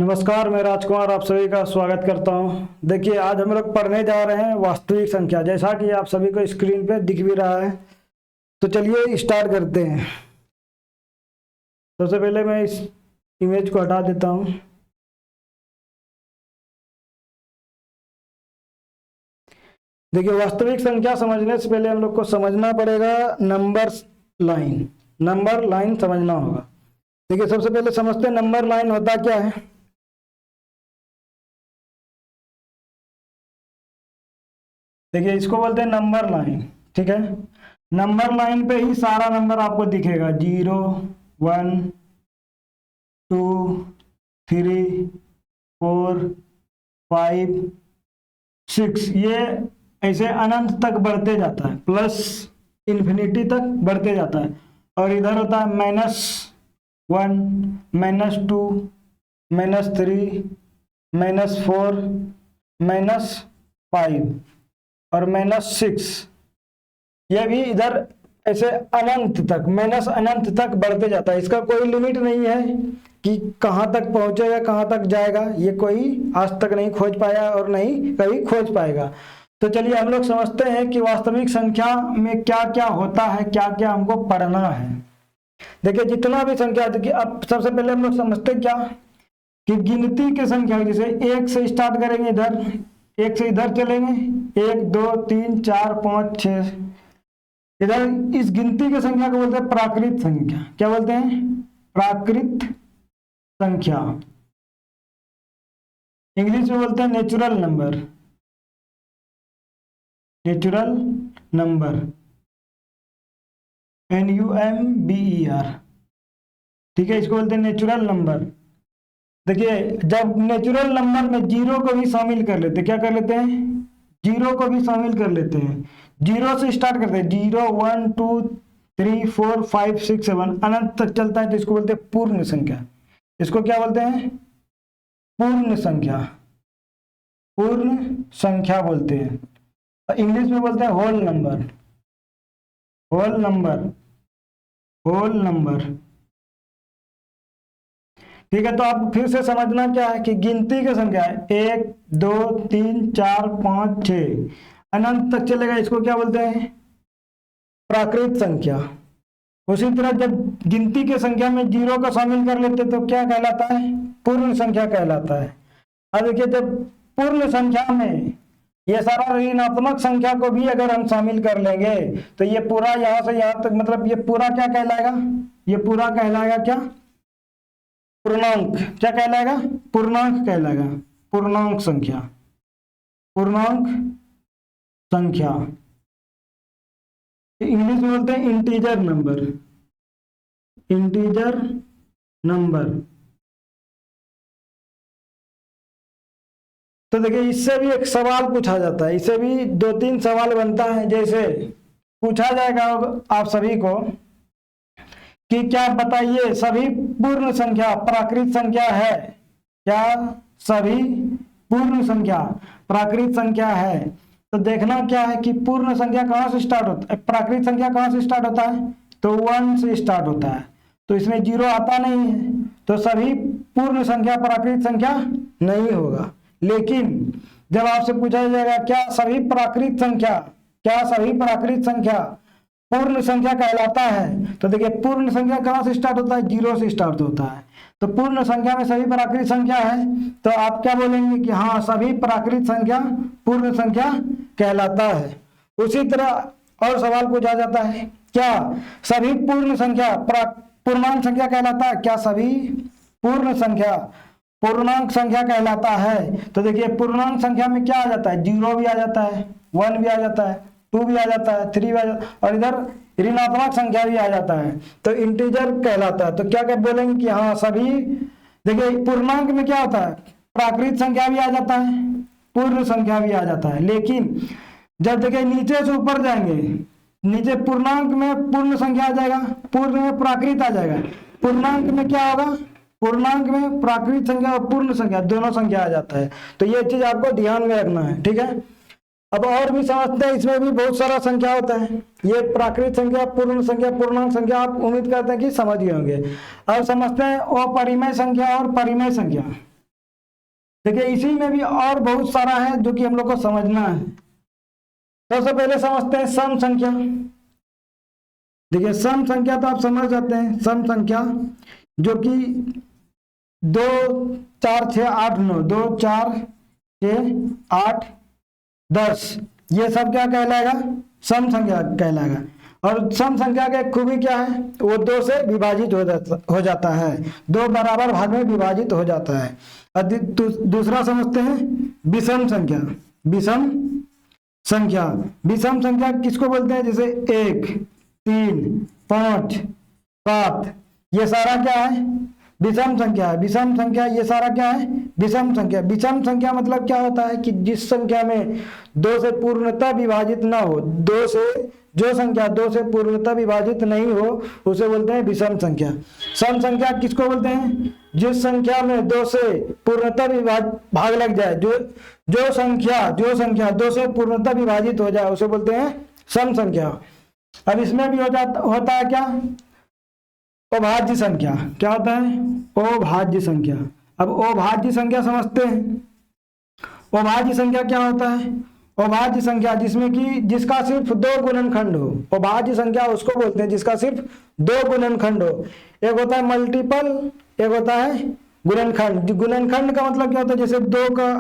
नमस्कार, मैं राजकुमार आप सभी का स्वागत करता हूं। देखिए, आज हम लोग पढ़ने जा रहे हैं वास्तविक संख्या, जैसा कि आप सभी को स्क्रीन पे दिख भी रहा है। तो चलिए स्टार्ट करते हैं। सबसे पहले मैं इस इमेज को हटा देता हूं। देखिए, वास्तविक संख्या समझने से पहले हम लोग को समझना पड़ेगा नंबर लाइन समझना होगा। देखिए, सबसे पहले समझते हैं नंबर लाइन होता क्या है। देखिए, इसको बोलते हैं नंबर लाइन, ठीक है। नंबर लाइन पे ही सारा नंबर आपको दिखेगा, 0 1 2 3 4 5 6। ये ऐसे अनंत तक बढ़ते जाता है, प्लस इन्फिनिटी तक बढ़ते जाता है। और इधर होता है -1 -2 -3 -4 -5 और -6। ये भी इधर ऐसे अनंत तक, माइनस अनंत तक बढ़ते जाता है। इसका कोई लिमिट नहीं है कि कहाँ तक पहुंचेगा, कहाँ तक जाएगा। ये कोई आज तक नहीं खोज पाया और नहीं कभी खोज पाएगा। तो चलिए हम लोग समझते हैं कि वास्तविक संख्या में क्या क्या होता है, क्या क्या हमको पढ़ना है। देखिए, जितना भी संख्या, देखिए अब सबसे पहले हम लोग समझते क्या कि गिनती के संख्या, जैसे 1 से स्टार्ट करेंगे, इधर 1 से इधर चलेंगे, 1 2 3 4 5 6। इधर इस गिनती की संख्या को बोलते हैं प्राकृत संख्या। क्या बोलते हैं? प्राकृत संख्या। इंग्लिश में बोलते हैं natural number. Natural number, NUMBER, ठीक है। इसको बोलते हैं नेचुरल नंबर। देखिए, जब नेचुरल नंबर में जीरो को भी शामिल कर लेते, क्या कर लेते हैं? जीरो को भी शामिल कर लेते हैं। जीरो से स्टार्ट करते हैं, 0 1 2 3 4 5 6 7 अनंत तक चलता है, तो इसको बोलते हैं पूर्ण संख्या। इसको क्या बोलते हैं? पूर्ण संख्या। पूर्ण संख्या बोलते हैं। इंग्लिश में बोलते हैं whole number. Whole number, whole number, ठीक है। तो आप फिर से समझना क्या है कि गिनती की संख्या है 1 2 3 4 5 6 अनंत तक चलेगा, इसको क्या बोलते हैं? प्राकृत संख्या। उसी तरह जब गिनती की संख्या में जीरो का शामिल कर लेते तो क्या कहलाता है? पूर्ण संख्या कहलाता है। अब देखिए, जब पूर्ण संख्या में ये सारा ऋणात्मक संख्या को भी अगर हम शामिल कर लेंगे तो ये पूरा यहां से यहां तक, मतलब ये पूरा क्या कहलाएगा? ये पूरा कहलाएगा क्या? पूर्णांक। क्या कहलाएगा? पूर्णांक कहलाएगा। पूर्णांक संख्या। पूर्णांक संख्या। इंग्लिश में बोलते हैं इंटीजर नंबर। Integer number. तो देखिए, इससे भी एक सवाल पूछा जाता है, इससे भी 2-3 सवाल बनता है। जैसे पूछा जाएगा आप सभी को कि क्या बताइए सभी पूर्ण संख्या प्राकृत संख्या है? क्या सभी पूर्ण संख्या प्राकृत संख्या है? तो देखना क्या है कि पूर्ण संख्या कहां से स्टार्ट होता है, प्राकृत संख्या कहां से स्टार्ट होता है? तो 1 से स्टार्ट होता है, तो इसमें जीरो आता नहीं है, तो सभी पूर्ण संख्या प्राकृत संख्या नहीं होगा। लेकिन जब आपसे पूछा जाएगा क्या सभी प्राकृत संख्या, क्या सभी प्राकृत संख्या पूर्ण संख्या कहलाता है, तो देखिए पूर्ण संख्या कहां से स्टार्ट होता है? 0 से स्टार्ट होता है। तो पूर्ण संख्या में सभी प्राकृत संख्या है, तो आप क्या बोलेंगे कि हाँ सभी प्राकृत संख्या पूर्ण संख्या कहलाता है। उसी तरह और सवाल पूछा जाता है, क्या सभी पूर्ण संख्या पूर्णांक संख्या कहलाता है? क्या सभी पूर्ण संख्या पूर्णांक संख्या कहलाता है? तो देखिए, पूर्णांक संख्या में क्या आ जाता है? 0 भी आ जाता है, 1 भी आ जाता है, 2 भी आ जाता है, 3 भी आ जाता है, और इधर ऋणात्मक संख्या भी आ जाता है, तो इंटीजर कहलाता है। तो क्या क्या बोलेंगे कि हाँ सभी। देखिए, पूर्णांक में क्या होता है? प्राकृत संख्या भी आ जाता है, पूर्ण संख्या भी आ जाता है। लेकिन जब देखिए नीचे से ऊपर जाएंगे, नीचे पूर्णांक में पूर्ण संख्या आ जाएगा, पूर्ण में प्राकृत आ जाएगा। पूर्णांक में क्या होगा? पूर्णांक में प्राकृत संख्या और पूर्ण संख्या दोनों संख्या आ जाता है। तो ये चीज आपको ध्यान में रखना है, ठीक है। अब और भी समझते हैं, इसमें भी बहुत सारा संख्या होता है। ये प्राकृत संख्या, पूर्ण संख्या, पूर्णांक संख्या आप उम्मीद करते हैं कि समझ गए होंगे। अब समझते हैं अपरिमेय संख्या और परिमेय संख्या। देखिए इसी में भी और बहुत सारा है जो कि हम लोग को समझना है। सबसे पहले समझते हैं सम संख्या। देखिए सम संख्या तो आप समझ जाते हैं, सम संख्या जो कि 2 4 6 8 9, 2 4 6 8 10, ये सब क्या कहलाएगा? सम संख्या कहलाएगा। और सम संख्या का एक खूबी क्या है? वो 2 से विभाजित हो जाता है, 2 बराबर भाग में विभाजित हो जाता है। दूसरा समझते हैं विषम संख्या। विषम संख्या, विषम संख्या किसको बोलते हैं? जैसे 1 3 5 7, ये सारा क्या है? विषम संख्या है। विषम संख्या ये सारा क्या है? विषम संख्या। विषम संख्या मतलब क्या होता है कि जिस संख्या में 2 से पूर्णतः विभाजित ना हो, जो संख्या 2 से पूर्णतः विभाजित नहीं हो उसे बोलते हैं विषम संख्या। सम संख्या किसको बोलते हैं? जिस संख्या में 2 से पूर्णतः भाग लग जाए, जो संख्या 2 से पूर्णतः विभाजित हो जाए उसे बोलते हैं सम संख्या। अब इसमें भी होता है क्या? अभाज्य संख्या। क्या होता है? अभाज्य संख्या। अब अभाज्य संख्या समझते हैं। अभाज्य संख्या क्या होता है? अभाज्य संख्या जिसमें कि जिसका सिर्फ 2 गुणनखंड हो। अभाज्य संख्या उसको बोलते हैं जिसका सिर्फ 2 गुणनखंड हो। एक होता है मल्टीपल, एक होता है गुणनखंड। गुणनखंड का मतलब क्या होता है? जैसे 2 का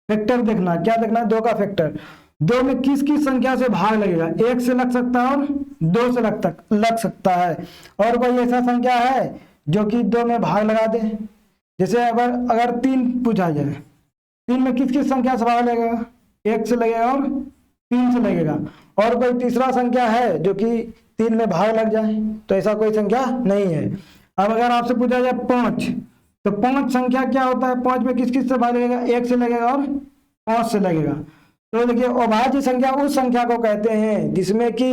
फैक्टर देखना, क्या देखना है? 2 का फैक्टर। 2 में किस किस संख्या से भाग लगेगा? 1 से लग सकता है और 2 से लग सकता है। और कोई ऐसा संख्या है जो कि 2 में भाग लगा दे? जैसे अगर 3 पूछा जाए, 3 में किस किस संख्या से भाग लगेगा? 1 से लगेगा और 3 से लगेगा। और कोई तीसरा संख्या है जो कि 3 में भाग लग जाए? तो ऐसा कोई संख्या नहीं है। अब अगर आपसे पूछा जाए 5, तो 5 संख्या क्या होता है? 5 में किस किस से भाग लगेगा? 1 से लगेगा और 5 से लगेगा। तो देखिए अभाज्य संख्या उस संख्या को कहते हैं जिसमें कि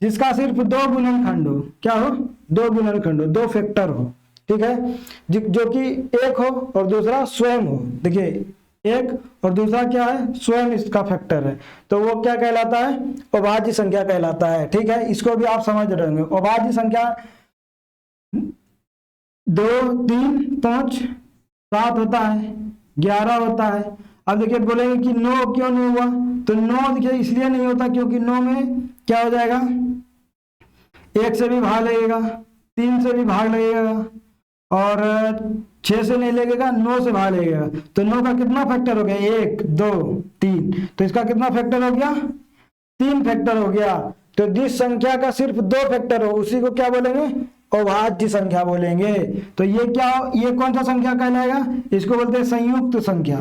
जिसका सिर्फ 2 गुणनखंड हो। क्या हो? 2 गुणनखंड हो, 2 फैक्टर हो। ठीक है, जो कि एक हो और दूसरा स्वयं हो। देखिए एक और दूसरा क्या है? स्वयं इसका फैक्टर है। तो वो क्या कहलाता है? अभाज्य संख्या कहलाता है। ठीक है, इसको भी आप समझ रहे होंगे। अभाज्य संख्या 2 3 5 7 होता है, 11 होता है। अब देखिए बोलेंगे कि 9 क्यों नहीं हुआ? तो 9 देखिए इसलिए नहीं होता क्योंकि 9 में क्या हो जाएगा? 1 से भी भाग लगेगा, 3 से भी भाग लगेगा और 6 से नहीं लगेगा, 9 से भाग लगेगा। तो 9 का कितना फैक्टर हो गया? 1 2 3। तो इसका कितना फैक्टर हो गया? 3 फैक्टर हो गया। तो जिस संख्या का सिर्फ 2 फैक्टर हो उसी को क्या बोलेंगे? अभाज्य संख्या बोलेंगे। तो ये कौन सा संख्या कहलाएगा? इसको बोलते हैं संयुक्त संख्या।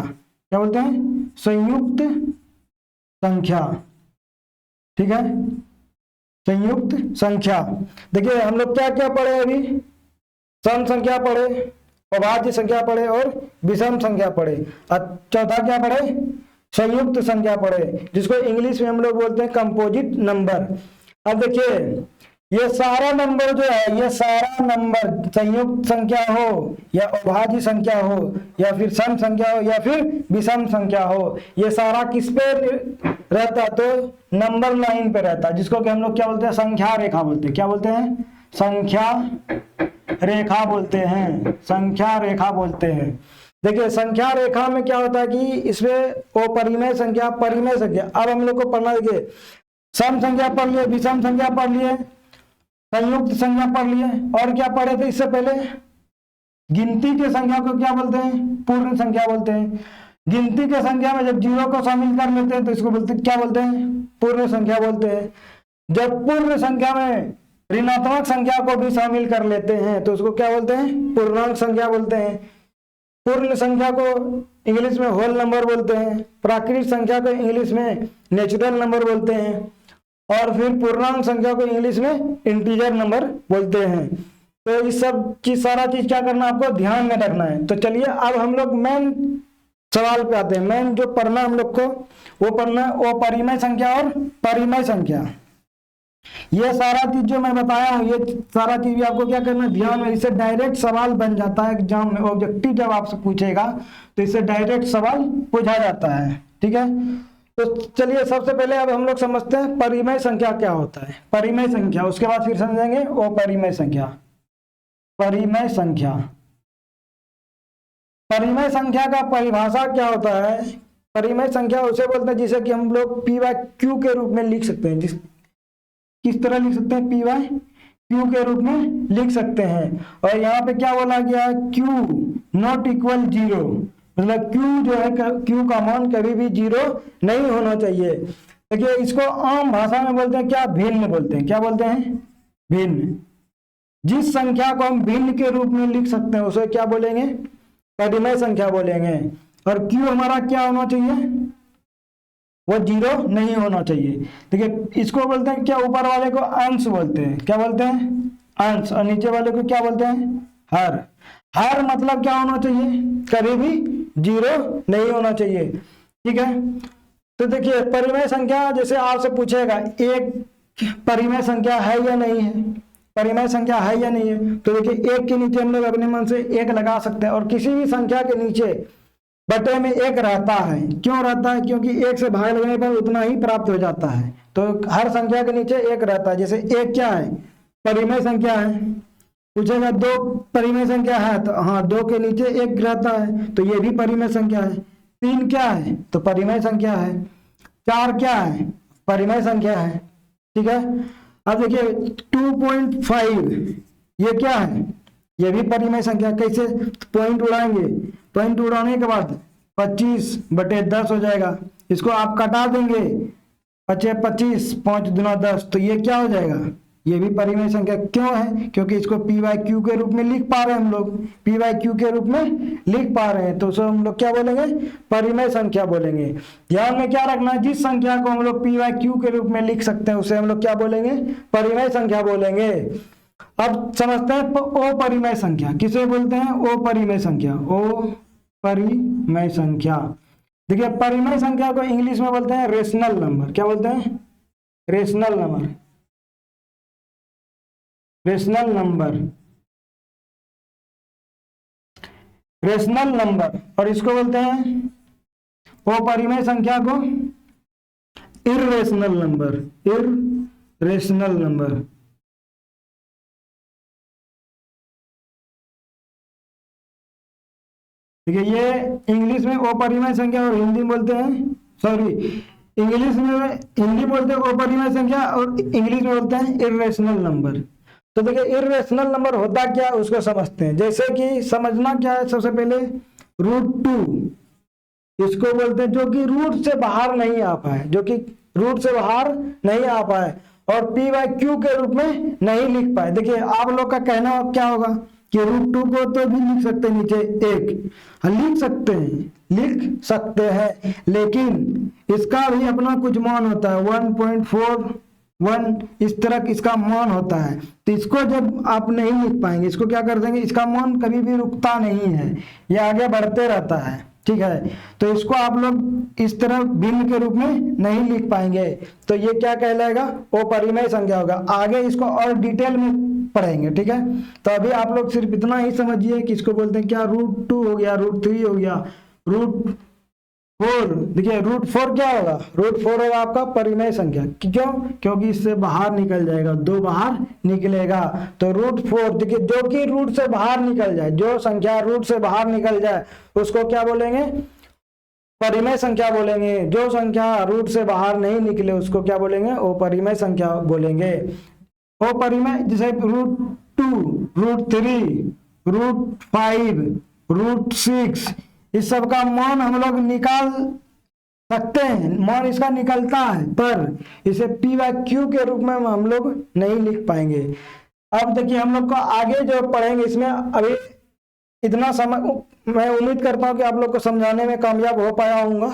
क्या बोलते हैं? संयुक्त संख्या। ठीक है, संयुक्त संख्या। देखिए हम लोग क्या क्या पढ़े अभी? सम संख्या पढ़े, अभाज्य संख्या पढ़े और विषम संख्या पढ़े। चौथा क्या पढ़े? संयुक्त संख्या पढ़े, जिसको इंग्लिश में हम लोग बोलते हैं कंपोजिट नंबर। अब देखिए ये सारा नंबर जो है, ये सारा नंबर संयुक्त संख्या हो या अभाज्य संख्या हो या फिर सम संख्या हो या फिर विषम संख्या हो, ये सारा किस पे रहता? तो नंबर लाइन पे रहता है, जिसको कि हम लोग क्या बोलते हैं? संख्या रेखा बोलते हैं। क्या बोलते हैं? संख्या रेखा बोलते हैं। संख्या रेखा बोलते हैं। देखिए संख्या रेखा में क्या होता है कि इसमें अपरिमेय संख्या, परिमेय संख्या। अब हम लोग को पढ़ना, देखिए सम संख्या पढ़ लिए, विषम संख्या पढ़ लिए, संयुक्त संख्या पढ़ लिए, और क्या पढ़े थे इससे पहले? गिनती के संख्या को क्या बोलते हैं? पूर्ण संख्या बोलते हैं। गिनती के संख्या में जब 0 को शामिल कर लेते हैं तो इसको क्या बोलते हैं? पूर्ण संख्या बोलते हैं। जब पूर्ण संख्या में ऋणात्मक संख्या को भी शामिल कर लेते हैं तो उसको क्या बोलते हैं? पूर्णांक संख्या बोलते हैं। पूर्ण संख्या को इंग्लिश में होल नंबर बोलते हैं। प्राकृतिक संख्या को इंग्लिश में नेचुरल नंबर बोलते हैं और फिर पूर्णांक संख्या को इंग्लिश में इंटीजर नंबर बोलते हैं। तो इस सब की सारा चीज क्या करना आपको ध्यान में रखना है। तो चलिए अब हम लोग मेन सवाल पे आते हैं। मेन जो पढ़ना हम लोग को वो पढ़ना है वो परिमेय संख्या और परिमेय संख्या। ये सारा चीज जो मैं बताया हूँ, ये सारा चीज भी आपको क्या करना है ध्यान में। इससे डायरेक्ट सवाल बन जाता है एग्जाम में। ऑब्जेक्टिव जब आपसे पूछेगा तो इससे डायरेक्ट सवाल पूछा जाता है। ठीक है, तो चलिए सबसे पहले अब हम लोग समझते हैं परिमेय संख्या क्या होता है। परिमेय संख्या, उसके बाद फिर समझेंगे वो परिमेय संख्या। परिमेय संख्या, परिमेय संख्या का परिभाषा क्या होता है? परिमेय संख्या उसे बोलते हैं जिसे कि हम लोग पी बाय क्यू के रूप में लिख सकते हैं। किस तरह लिख सकते हैं? पी बाय क्यू के रूप में लिख सकते हैं। और यहाँ पे क्या बोला गया है? क्यू नॉट इक्वल जीरो, मतलब क्यू जो है, क्यू का मान कभी भी जीरो नहीं होना चाहिए। देखिए इसको आम भाषा में बोलते हैं क्या? भिन्न बोलते हैं। क्या बोलते हैं? भिन्न। जिस संख्या को हम भिन्न के रूप में लिख सकते हैं उसे क्या बोलेंगे? परिमेय संख्या बोलेंगे। और क्यू हमारा क्या होना चाहिए? वो जीरो नहीं होना चाहिए। देखिए इसको बोलते हैं क्या? ऊपर वाले को अंश बोलते हैं। क्या बोलते हैं? अंश। और नीचे वाले को क्या बोलते हैं? हर। हर मतलब क्या होना चाहिए? कभी भी जीरो नहीं होना चाहिए। ठीक है, तो देखिए परिमेय संख्या जैसे आपसे पूछेगा एक परिमेय संख्या है या नहीं है, परिमेय संख्या है या नहीं है, तो देखिए एक के नीचे हम लोग अपने मन से एक लगा सकते हैं। और किसी भी संख्या के नीचे बटे में एक रहता है। क्यों रहता है? क्योंकि एक से भाग लगने पर उतना ही प्राप्त हो जाता है। तो हर संख्या के नीचे एक रहता है। जैसे एक क्या है? परिमेय संख्या है। पूछेगा दो परिमेय संख्या है, तो हाँ दो के नीचे एक रहता है, तो ये भी परिमेय संख्या है। तीन क्या है? तो परिमेय संख्या है। चार क्या है? परिमेय संख्या है। ठीक है, अब देखिए 2.5 ये क्या है? ये भी परिमेय संख्या। कैसे? पॉइंट उड़ाएंगे, पॉइंट उड़ाने के बाद 25/10 हो जाएगा। इसको आप कटा देंगे, 25 5 दूना 10, तो ये क्या हो जाएगा? ये भी परिमेय संख्या। क्यों है? क्योंकि इसको पी बाय क्यू के रूप में लिख पा रहे हैं हम लोग, पी बाय क्यू के रूप में लिख पा रहे हैं, तो उसे हम लोग क्या बोलेंगे? परिमेय संख्या बोलेंगे। ध्यान में क्या रखना है? जिस संख्या को हम लोग पी बाय क्यू के रूप में लिख सकते हैं उसे हम लोग क्या बोलेंगे? परिमेय संख्या बोलेंगे। अब समझते हैं अपरिमेय संख्या किसे बोलते हैं? अपरिमेय संख्या। अपरिमेय संख्या, देखिए परिमेय संख्या को इंग्लिश में बोलते हैं रेशनल नंबर। क्या बोलते हैं? Rational number. Rational number, rational number. और इसको बोलते हैं अपरिमेय संख्या को इर्रेशनल नंबर। Irrational number. देखिए ये इंग्लिश में अपरिमेय संख्या और हिंदी में बोलते हैं, सॉरी इंग्लिश में हिंदी बोलते हैं अपरिमेय संख्या और इंग्लिश में बोलते हैं इर्रेशनल नंबर। तो देखिए इर्रेशनल नंबर होता क्या है उसको समझते हैं। जैसे कि समझना क्या है, सबसे पहले √2 इसको बोलते हैं जो कि रूट से बाहर नहीं आ पाए, जो कि रूट से बाहर नहीं आ पाए और पी बाय क्यू के रूप में नहीं लिख पाए। देखिए आप लोग का कहना क्या होगा कि √2 को तो भी लिख सकते हैं नीचे एक, हाँ लिख सकते हैं, लेकिन इसका भी अपना कुछ मान होता है 1.41 इस तरह इसका मान होता है। तो इसको जब आप नहीं लिख पाएंगे, इसको क्या कर देंगे? इसका मान कभी भी रुकता नहीं है, ये आगे बढ़ते रहता है। ठीक है, तो इसको आप लोग इस तरह भिन्न के रूप में नहीं लिख पाएंगे, तो ये क्या कहलाएगा? अपरिमेय संख्या होगा। आगे इसको और डिटेल में पढ़ेंगे। ठीक है, तो अभी आप लोग सिर्फ इतना ही समझिए कि इसको बोलते हैं क्या? √2 हो गया, √3 हो गया, √4। देखिए √4 क्या होगा? √4 होगा आपका परिमेय संख्या। क्यों? क्योंकि इससे बाहर निकल जाएगा, 2 बाहर निकलेगा, तो √4। देखिए जो कि रूट से बाहर निकल जाए, जो संख्या रूट से बाहर निकल जाए उसको क्या बोलेंगे? परिमेय संख्या बोलेंगे। जो संख्या रूट से बाहर नहीं निकले उसको क्या बोलेंगे? अपरिमेय संख्या बोलेंगे। अपरिमेय जैसे √2, √3, √5, √6 इस सब का मान हम लोग निकाल सकते हैं, मान इसका निकलता है, पर इसे पी बाय क्यू के रूप में हम लोग नहीं लिख पाएंगे। अब देखिए हम लोग को आगे जो पढ़ेंगे इसमें अभी इतना समय मैं उम्मीद करता हूं कि आप लोग को समझाने में कामयाब हो पाया होऊंगा।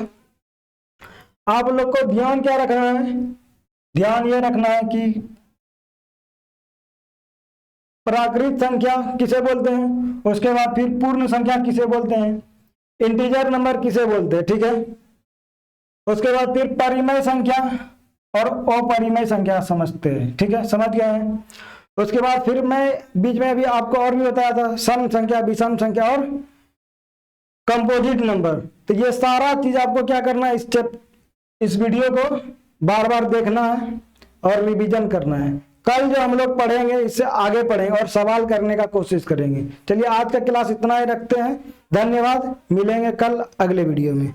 आप लोग को ध्यान क्या रखना है? ध्यान ये रखना है कि प्राकृत संख्या किसे बोलते हैं, उसके बाद फिर पूर्ण संख्या किसे बोलते हैं, इंटीजर नंबर किसे बोलते हैं। ठीक है, उसके बाद फिर परिमेय संख्या और अपरिमेय संख्या समझते हैं। ठीक है, समझ गए हैं। उसके बाद फिर मैं बीच में अभी आपको और भी बताया था सम संख्या, विषम संख्या और कंपोजिट नंबर। तो ये सारा चीज आपको क्या करना है? इस वीडियो को बार बार देखना है और रिवीजन करना है। कल जो हम लोग पढ़ेंगे इससे आगे पढ़ेंगे और सवाल करने का कोशिश करेंगे। चलिए आज का क्लास इतना ही रखते हैं। धन्यवाद, मिलेंगे कल अगले वीडियो में।